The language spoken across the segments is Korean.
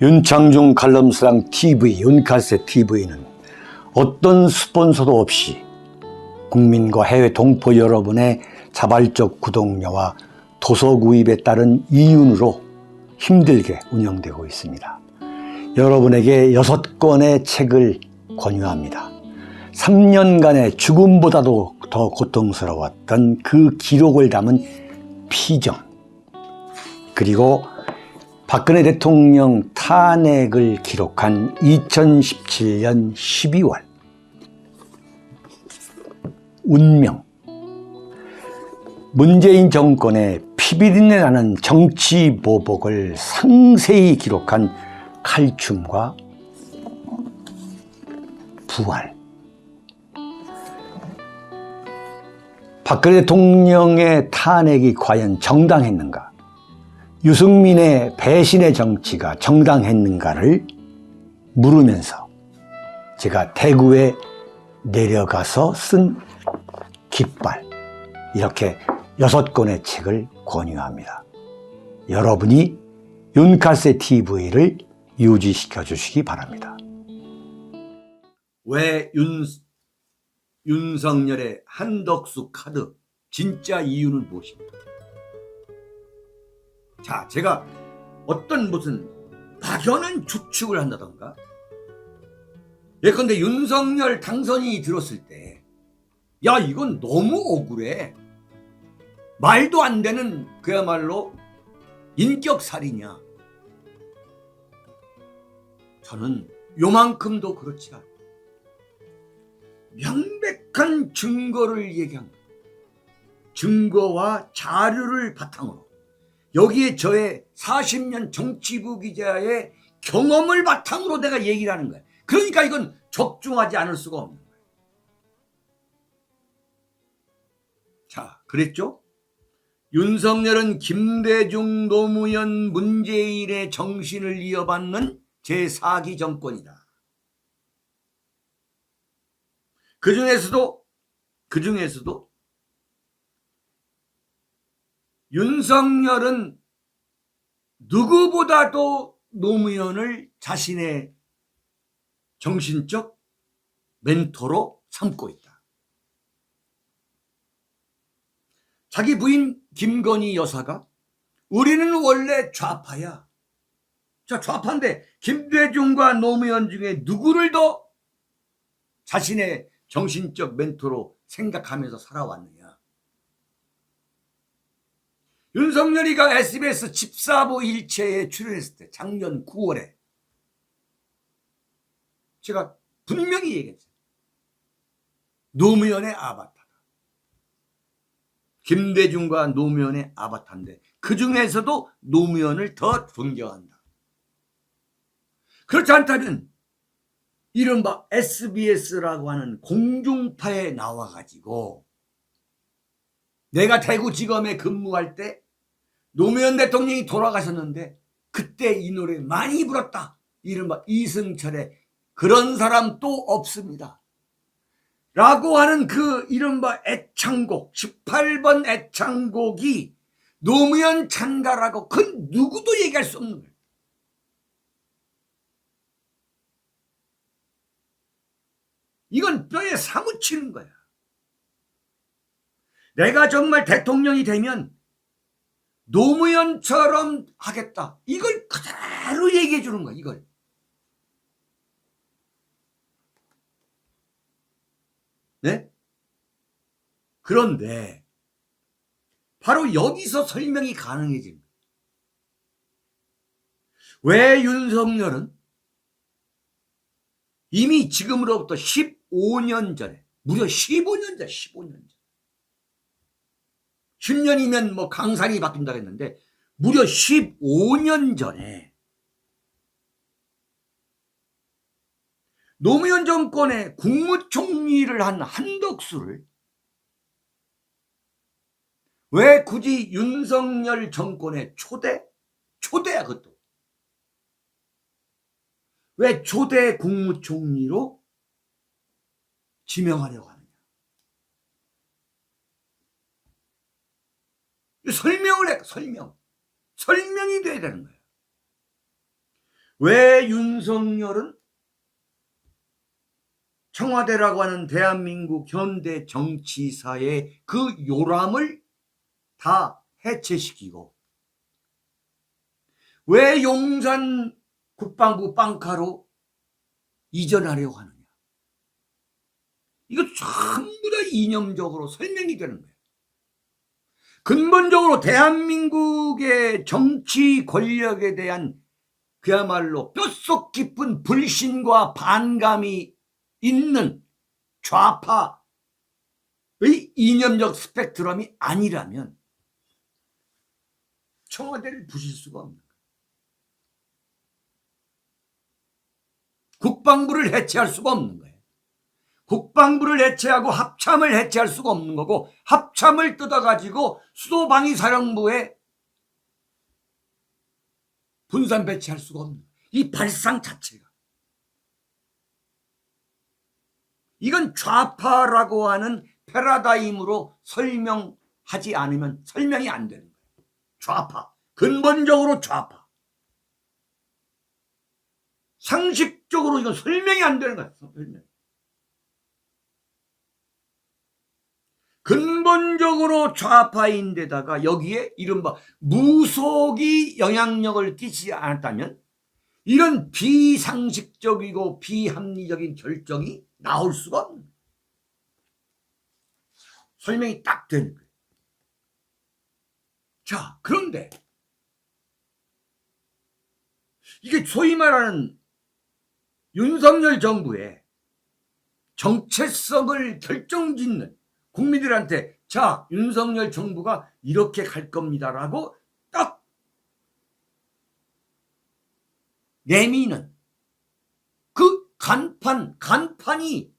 윤창중 칼럼스랑 TV, 윤칼세 TV는 어떤 스폰서도 없이 국민과 해외 동포 여러분의 자발적 구독료와 도서 구입에 따른 이윤으로 힘들게 운영되고 있습니다. 여러분에게 6권의 책을 권유합니다. 3년간의 죽음보다도 더 고통스러웠던 그 기록을 담은 피정, 그리고 박근혜 대통령 탄핵을 기록한 2017년 12월, 운명, 문재인 정권의 피비린내 나는 정치 보복을 상세히 기록한 칼춤과 부활, 박근혜 대통령의 탄핵이 과연 정당했는가, 유승민의 배신의 정치가 정당했는가를 물으면서 제가 대구에 내려가서 쓴 깃발, 이렇게 6권의 책을 권유합니다. 여러분이 윤칼세 TV를 유지시켜 주시기 바랍니다. 왜 윤석열의 한덕수 카드 진짜 이유는 무엇입니까? 자, 제가 어떤 무슨 막연한 추측을 한다던가, 예컨대 윤석열 당선인이 들었을 때, 야, 이건 너무 억울해, 말도 안 되는 그야말로 인격살인이야. 저는 요만큼도 그렇지 않아요. 명백한 증거를 얘기한 거예요. 증거와 자료를 바탕으로, 여기에 저의 40년 정치부 기자의 경험을 바탕으로 내가 얘기를 하는 거예요. 그러니까 이건 적중하지 않을 수가 없는 거예요. 자, 그랬죠? 윤석열은 김대중, 노무현, 문재인의 정신을 이어받는 제4기 정권이다. 그 중에서도 윤석열은 누구보다도 노무현을 자신의 정신적 멘토로 삼고 있다. 자기 부인 김건희 여사가 우리는 원래 좌파야. 자, 좌파인데 김대중과 노무현 중에 누구를 더 자신의 정신적 멘토로 생각하면서 살아왔느냐. 윤석열이가 SBS 집사부 일체에 출연했을 때 작년 9월에 제가 분명히 얘기했어요. 노무현의 아바타다. 김대중과 노무현의 아바타인데 그 중에서도 노무현을 더 존경한다. 그렇지 않다면 이른바 SBS라고 하는 공중파에 나와가지고, 내가 대구지검에 근무할 때 노무현 대통령이 돌아가셨는데 그때 이 노래 많이 불었다, 이른바 이승철의 그런 사람 또 없습니다 라고 하는 그 이른바 애창곡, 18번 애창곡이 노무현 찬가라고 그 누구도 얘기할 수 없는 거예요. 이건 뼈에 사무치는 거야. 내가 정말 대통령이 되면 노무현처럼 하겠다, 이걸 그대로 얘기해 주는 거야. 이걸. 네? 그런데 바로 여기서 설명이 가능해집니다. 왜 윤석열은 이미 지금으로부터 15년 전에, 무려 15년 전, 15년 전, 10년이면 뭐 강산이 바뀐다고 했는데 무려 15년 전에 노무현 정권의 국무총리를 한 한덕수를 왜 굳이 윤석열 정권의 초대야, 그것도 왜 초대 국무총리로 지명하려고 하느냐. 설명을 해. 설명이 돼야 되는 거예요. 왜 윤석열은 청와대라고 하는 대한민국 현대 정치사의 그 요람을 다 해체시키고 왜 용산 국방부 빵카로 이전하려고 하느냐. 이거 전부 다 이념적으로 설명이 되는 거예요. 근본적으로 대한민국의 정치 권력에 대한 그야말로 뼛속 깊은 불신과 반감이 있는 좌파의 이념적 스펙트럼이 아니라면 청와대를 부실 수가 없는 거예요. 국방부를 해체할 수가 없는 거예요. 국방부를 해체하고 합참을 해체할 수가 없는 거고, 합참을 뜯어가지고 수도방위사령부에 분산 배치할 수가 없는 거예요. 이 발상 자체가. 이건 좌파라고 하는 패러다임으로 설명하지 않으면 설명이 안 되는 거예요. 좌파. 근본적으로 좌파. 상식적으로 이건 설명이 안 되는 거예요. 설명. 근본적으로 좌파인데다가 여기에 이른바 무속이 영향력을 끼치지 않았다면 이런 비상식적이고 비합리적인 결정이 나올 수가 없는 거예요. 설명이 딱 되는 거예요. 자, 그런데 이게 소위 말하는 윤석열 정부의 정체성을 결정짓는 국민들한테 자, 윤석열 정부가 이렇게 갈 겁니다라고 딱 내미는 그 간판이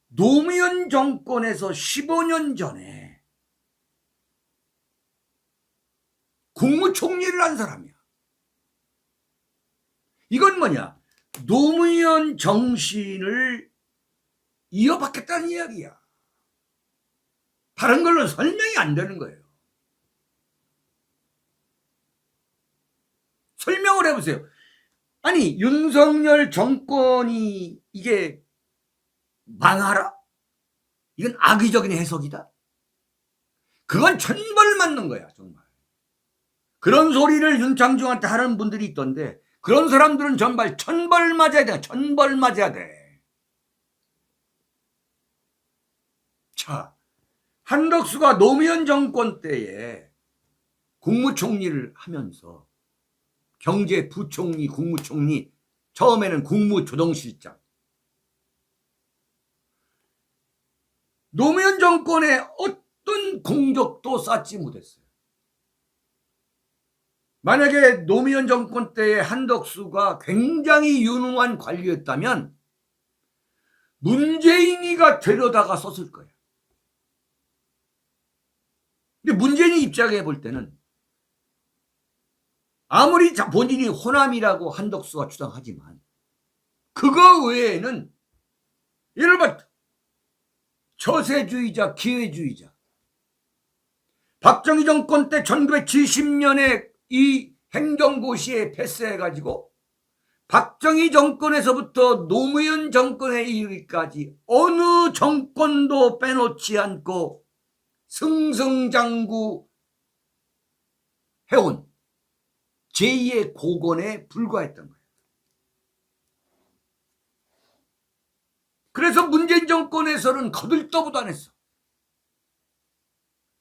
노무현 정권에서 15년 전에 국무총리를 한 사람이야. 이건 뭐냐? 노무현 정신을 이어받겠다는 이야기야. 다른 걸로 설명이 안 되는 거예요. 설명을 해보세요. 아니, 윤석열 정권이 이게 망하라? 이건 악의적인 해석이다. 그건 천벌 맞는 거야, 정말. 그런 소리를 윤창중한테 하는 분들이 있던데 그런 사람들은 정말 천벌 맞아야 돼. 천벌 맞아야 돼. 자, 한덕수가 노무현 정권 때에 국무총리를 하면서 경제부총리, 국무총리, 처음에는 국무조정실장. 노무현 정권에 어떤 공적도 쌓지 못했어요. 만약에 노무현 정권 때에 한덕수가 굉장히 유능한 관리였다면 문재인이가 데려다가 썼을 거예요. 근데 문재인이 입장에 볼 때는 아무리 본인이 호남이라고 한덕수가 주장하지만 그거 외에는 예를 들어 처세주의자, 기회주의자. 박정희 정권 때 1970년에 이 행정고시에 패스해가지고 박정희 정권에서부터 노무현 정권에 이르기까지 어느 정권도 빼놓지 않고 승승장구 해온 제2의 고건에 불과했던 거예요. 그래서 문재인 정권에서는 거들떠보도 안 했어.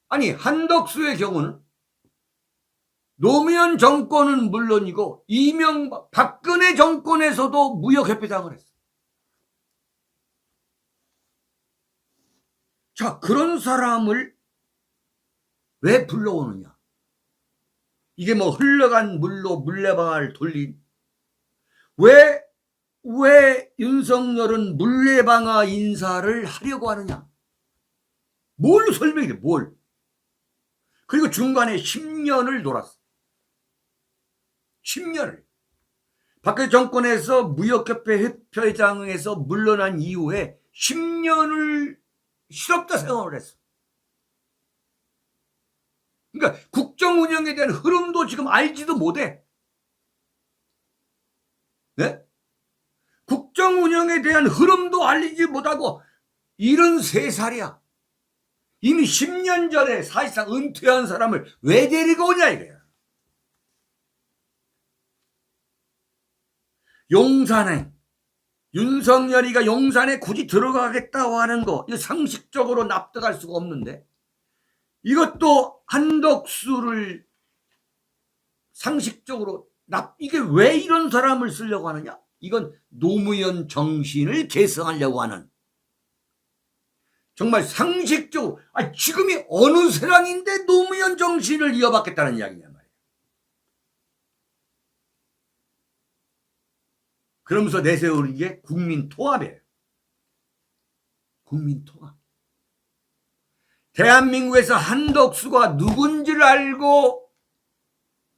아니, 한덕수의 경우는 노무현 정권은 물론이고 이명박, 박근혜 정권에서도 무역협회장을 했어. 자, 그런 사람을 왜 불러오느냐? 이게 뭐 흘러간 물로 물레방아를 돌린. 왜 윤석열은 물레방아 인사를 하려고 하느냐? 뭘 설명해? 뭘? 그리고 중간에 10년을 놀았어. 10년을. 박근혜 정권에서 무역협회 회장에서 물러난 이후에 10년을 실업자 생활을 했어. 그러니까 국정 운영에 대한 흐름도 지금 알지도 못해. 네? 국정 운영에 대한 흐름도 알리지 못하고 73살이야. 이미 10년 전에 사실상 은퇴한 사람을 왜 데리고 오냐 이거야. 용산에 윤석열이가 용산에 굳이 들어가겠다고 하는 거 이거 상식적으로 납득할 수가 없는데 이것도 한덕수를 상식적으로 이게 왜 이런 사람을 쓰려고 하느냐? 이건 노무현 정신을 계승하려고 하는 정말 상식적으로 지금이 어느 세상인데 노무현 정신을 이어받겠다는 이야기냐 말이야. 그러면서 내세우는 게 국민통합이에요. 국민통합. 대한민국에서 한덕수가 누군지를 알고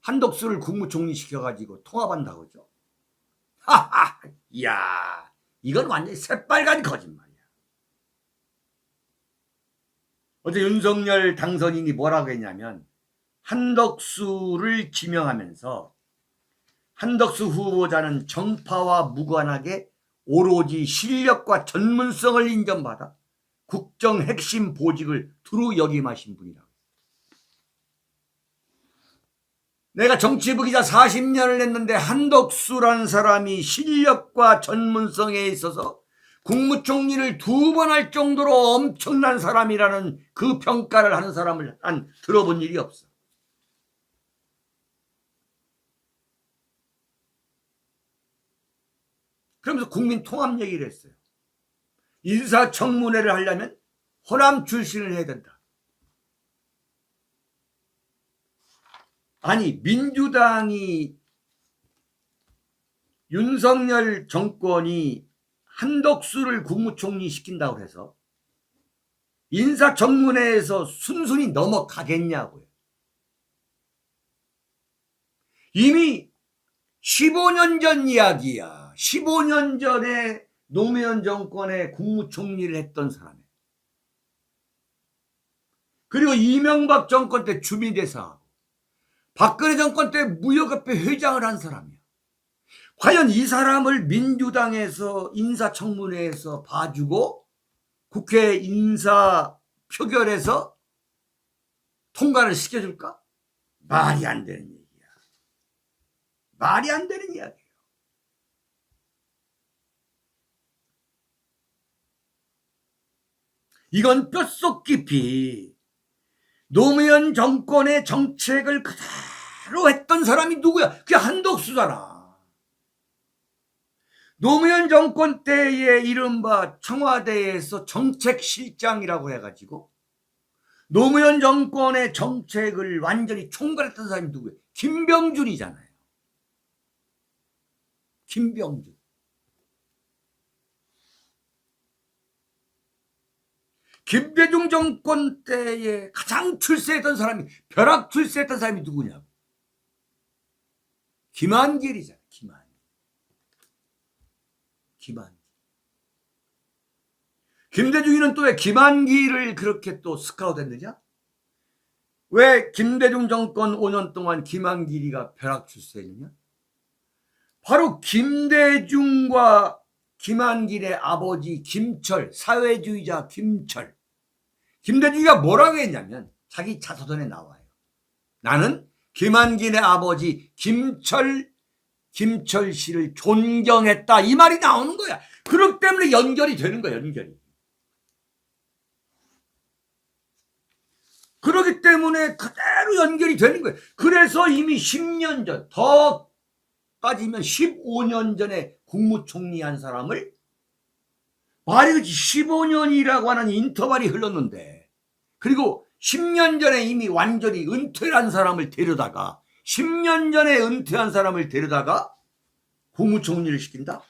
한덕수를 국무총리 시켜가지고 통합한다고 그러죠. 하하, 이야, 이건 완전히 새빨간 거짓말이야. 어제 윤석열 당선인이 뭐라고 했냐면 한덕수를 지명하면서 한덕수 후보자는 정파와 무관하게 오로지 실력과 전문성을 인정받아 국정 핵심 보직을 두루 역임하신 분이라고. 내가 정치부 기자 40년을 했는데 한덕수라는 사람이 실력과 전문성에 있어서 국무총리를 2번 할 정도로 엄청난 사람이라는 그 평가를 하는 사람을 들어본 일이 없어. 그러면서 국민 통합 얘기를 했어요. 인사청문회를 하려면 호남 출신을 해야 된다. 아니 민주당이 윤석열 정권이 한덕수를 국무총리 시킨다고 해서 인사청문회에서 순순히 넘어가겠냐고요. 이미 15년 전 이야기야. 15년 전에 노무현 정권의 국무총리를 했던 사람이에요. 그리고 이명박 정권 때 주민대사하고 박근혜 정권 때 무역협회 회장을 한 사람이야. 과연 이 사람을 민주당에서 인사청문회에서 봐주고 국회 인사 표결에서 통과를 시켜줄까? 말이 안 되는 얘기야. 말이 안 되는 이야기예요. 이건 뼛속 깊이 노무현 정권의 정책을 그대로 했던 사람이 누구야? 그게 한덕수잖아. 노무현 정권 때의 이른바 청와대에서 정책실장이라고 해가지고 노무현 정권의 정책을 완전히 총괄했던 사람이 누구예요? 김병준이잖아요. 김병준. 김대중 정권 때에 가장 출세했던 사람이 벼락 출세했던 사람이 누구냐고. 김한길이잖아. 김한길. 김대중이는 또 왜 김한길을 그렇게 또 스카우트했느냐? 왜 김대중 정권 5년 동안 김한길이가 벼락 출세했느냐? 바로 김대중과 김한길의 아버지 김철, 사회주의자 김철. 김대중이가 뭐라고 했냐면 자기 자서전에 나와요. 나는 김한길의 아버지 김철 씨를 존경했다. 이 말이 나오는 거야. 그렇기 때문에 연결이 되는 거야. 연결이. 그렇기 때문에 그대로 연결이 되는 거예요. 그래서 이미 10년 전, 더 빠지면 15년 전에 국무총리 한 사람을 말이 그렇지 15년이라고 하는 인터벌이 흘렀는데 그리고 10년 전에 이미 완전히 은퇴한 사람을 데려다가 10년 전에 은퇴한 사람을 데려다가 국무총리를 시킨다?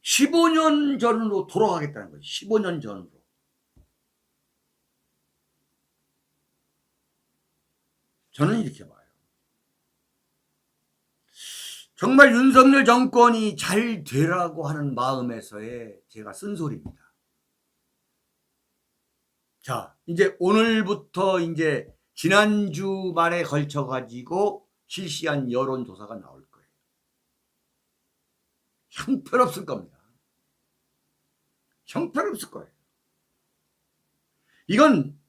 (15년) 전으로 돌아가겠다는 거지. 15년 전으로. 저는 이렇게 봐요. 정말 윤석열 정권이 잘 되라고 하는 마음에서의 제가 쓴 소리입니다. 자, 이제 오늘부터 이제 지난주 말에 걸쳐 가지고 실시한 여론조사가 나올 거예요. 형편없을 겁니다. 형편없을 거예요. 이건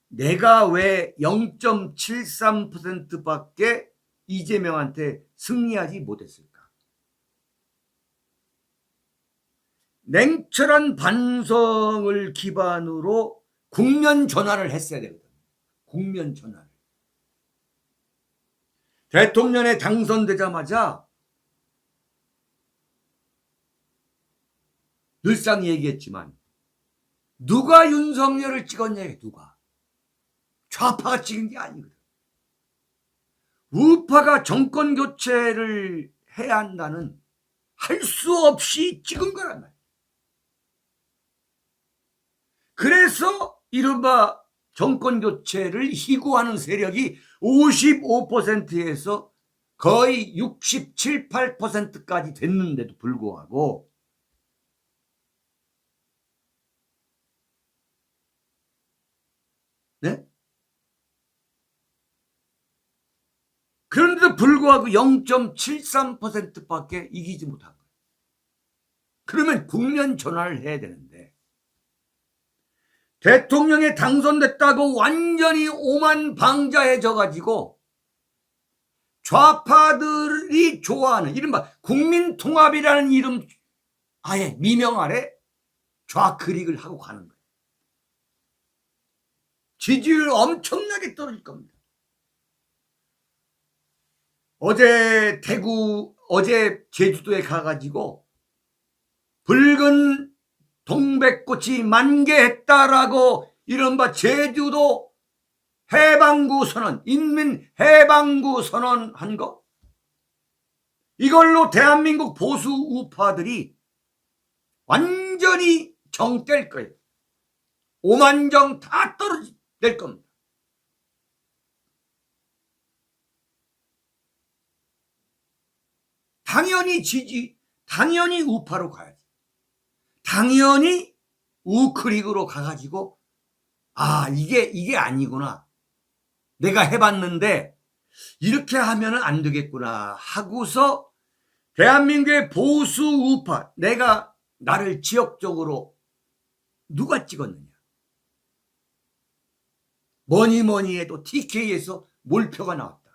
내가 왜 0.73%밖에 이재명한테 승리하지 못했을까? 냉철한 반성을 기반으로 국면 전환을 했어야 되거든요. 국면 전환을. 대통령에 당선되자마자 늘상 얘기했지만 누가 윤석열을 찍었냐, 누가. 좌파가 찍은 게 아니거든. 우파가 정권 교체를 해야 한다는 할 수 없이 찍은 거란 말이야. 그래서 이른바 정권 교체를 희구하는 세력이 55%에서 거의 67, 8%까지 됐는데도 불구하고 네? 그런데도 불구하고 0.73%밖에 이기지 못한 거예요. 그러면 국면 전환을 해야 되는데 대통령에 당선됐다고 완전히 오만방자해져 가지고 좌파들이 좋아하는 이른바 국민통합이라는 이름 아예 미명 아래 좌클릭을 하고 가는 거예요. 지지율 엄청나게 떨어질 겁니다. 어제 제주도에 가가지고 붉은 동백꽃이 만개했다라고 이른바 제주도 해방구 선언, 인민 해방구 선언한 거, 이걸로 대한민국 보수 우파들이 완전히 정 뗄 거예요. 오만정 다 떨어질 겁니다. 당연히 우파로 가야지. 당연히 우클릭으로 가가지고 이게 아니구나. 내가 해봤는데 이렇게 하면은 안 되겠구나 하고서 대한민국의 보수 우파, 나를 지역적으로 누가 찍었느냐. 뭐니 해도 TK에서 몰표가 나왔다.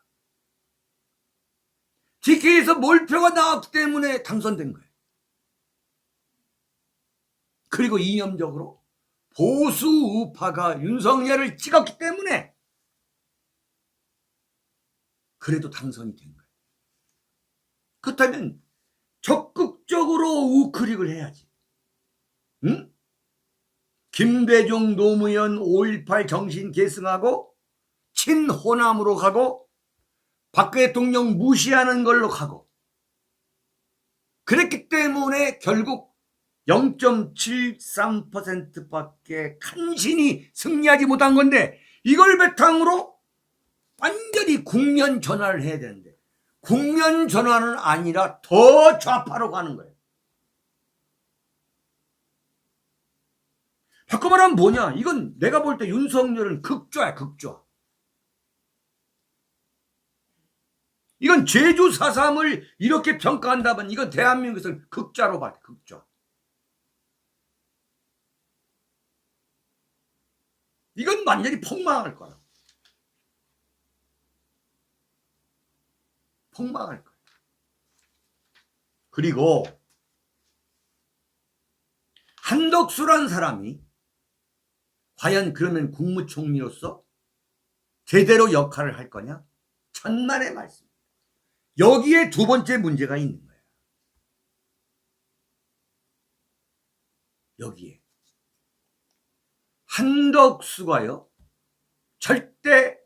TK에서 몰표가 나왔기 때문에 당선된 거예요. 그리고 이념적으로 보수 우파가 윤석열을 찍었기 때문에 그래도 당선이 된 거예요. 그렇다면 적극적으로 우클릭을 해야지. 응? 김대중 노무현 5.18 정신 계승하고 친호남으로 가고 박 대통령 무시하는 걸로 가고 그랬기 때문에 결국 0.73%밖에 간신히 승리하지 못한 건데 이걸 바탕으로 완전히 국면 전환을 해야 되는데 국면 전환은 아니라 더 좌파로 가는 거예요. 바꿔 말하면 뭐냐? 이건 내가 볼 때 윤석열은 극좌야, 극좌. 이건 제주 4.3을 이렇게 평가한다면 이건 대한민국에서 극좌로 봐, 극좌. 이건 완전히 폭망할 거야. 폭망할 거야. 그리고 한덕수란 사람이 과연 그러면 국무총리로서 제대로 역할을 할 거냐? 천만의 말씀. 여기에 두 번째 문제가 있는 거예요. 여기에. 한덕수가요, 절대,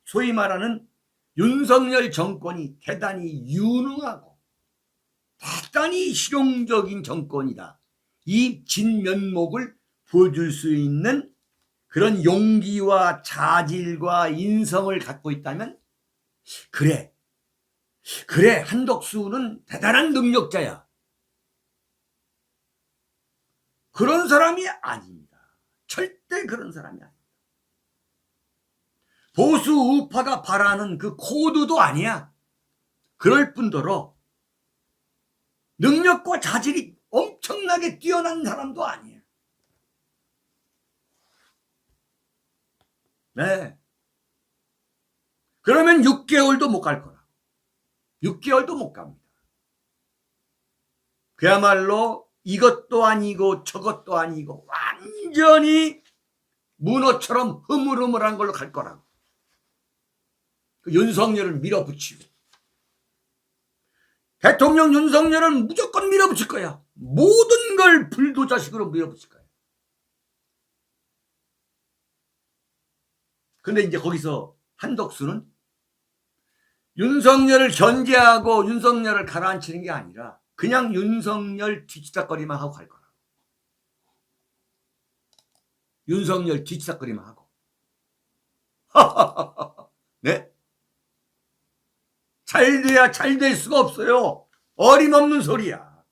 소위 말하는 윤석열 정권이 대단히 유능하고 대단히 실용적인 정권이다. 이 진면목을 보여줄 수 있는 그런 용기와 자질과 인성을 갖고 있다면 그래 한덕수는 대단한 능력자야. 그런 사람이 아닙니다. 절대 그런 사람이 아닙니다. 보수 우파가 바라는 그 코드도 아니야. 그럴 뿐더러 능력과 자질이 엄청나게 뛰어난 사람도 아니야. 네. 그러면 6개월도 못 갈 거라. 6개월도 못 갑니다. 그야말로 이것도 아니고 저것도 아니고 완전히 문어처럼 흐물흐물한 걸로 갈 거라고. 그 윤석열을 밀어붙이고. 대통령 윤석열은 무조건 밀어붙일 거야. 모든 걸 불도자식으로 밀어붙일 거야. 근데 이제 거기서 한덕수는 윤석열을 견제하고 윤석열을 가라앉히는 게 아니라 그냥 윤석열 뒤치다거리만 하고 갈 거라. 윤석열 뒤치다거리만 하고. 네? 잘 돼야 잘 될 수가 없어요. 어림없는 소리야.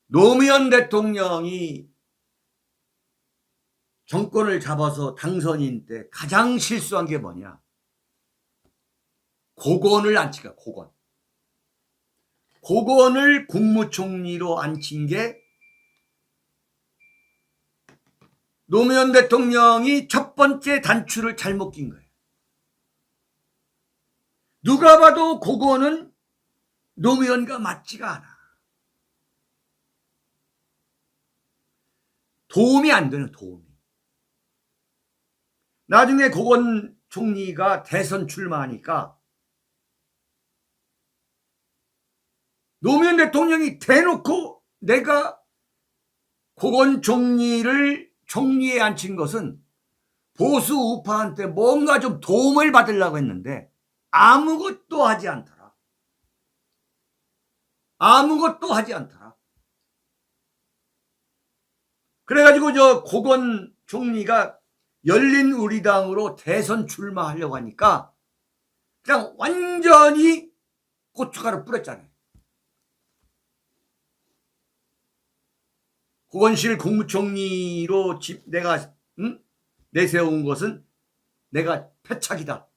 노무현 대통령이 정권을 잡아서 당선인 때 가장 실수한 게 뭐냐? 고건을 앉힌 거야, 고건. 고건을 국무총리로 앉힌 게 노무현 대통령이 첫 번째 단추를 잘못 낀 거예요. 누가 봐도 고건은 노무현과 맞지가 않아. 도움이 안 되는 도움이. 나중에 고건 총리가 대선 출마하니까 노무현 대통령이 대놓고 내가 고건 총리를 총리에 앉힌 것은 보수 우파한테 뭔가 좀 도움을 받으려고 했는데 아무것도 하지 않더라. 아무것도 하지 않더라. 그래가지고 저 고건 총리가 열린우리당으로 대선 출마하려고 하니까 그냥 완전히 고춧가루 뿌렸잖아요. 고건실 국무총리로 내가 내세운 것은 내가 패착이다.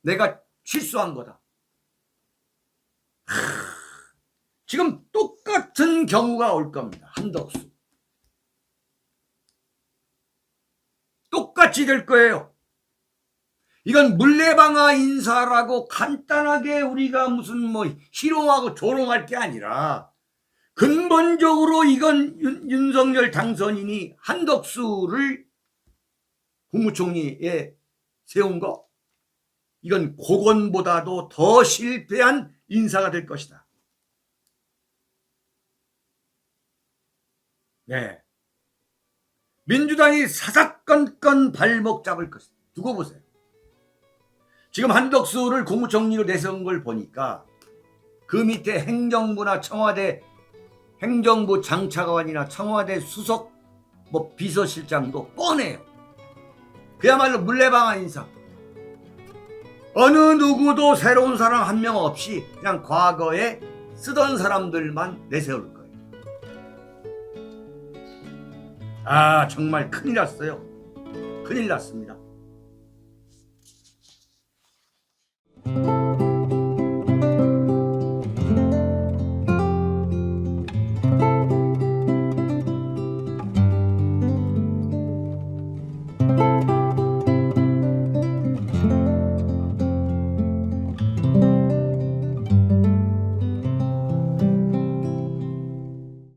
내가 실수한 거다. 지금 똑같은 경우가 올 겁니다. 한덕수. 똑같이 될 거예요. 이건 물레방아 인사라고 간단하게 우리가 무슨 뭐 희롱하고 조롱할 게 아니라 근본적으로 이건 윤석열 당선인이 한덕수를 국무총리에 세운 거, 이건 고건보다도 더 실패한 인사가 될 것이다. 네. 민주당이 사사건건 발목 잡을 것이다. 두고 보세요. 지금 한덕수를 국무총리로 내세운 걸 보니까 그 밑에 행정부나 청와대 행정부 장차관이나 청와대 수석 뭐 비서실장도 뻔해요. 그야말로 물레방아 인사. 어느 누구도 새로운 사람 한 명 없이 그냥 과거에 쓰던 사람들만 내세울 거예요. 아, 정말 큰일 났어요. 큰일 났습니다.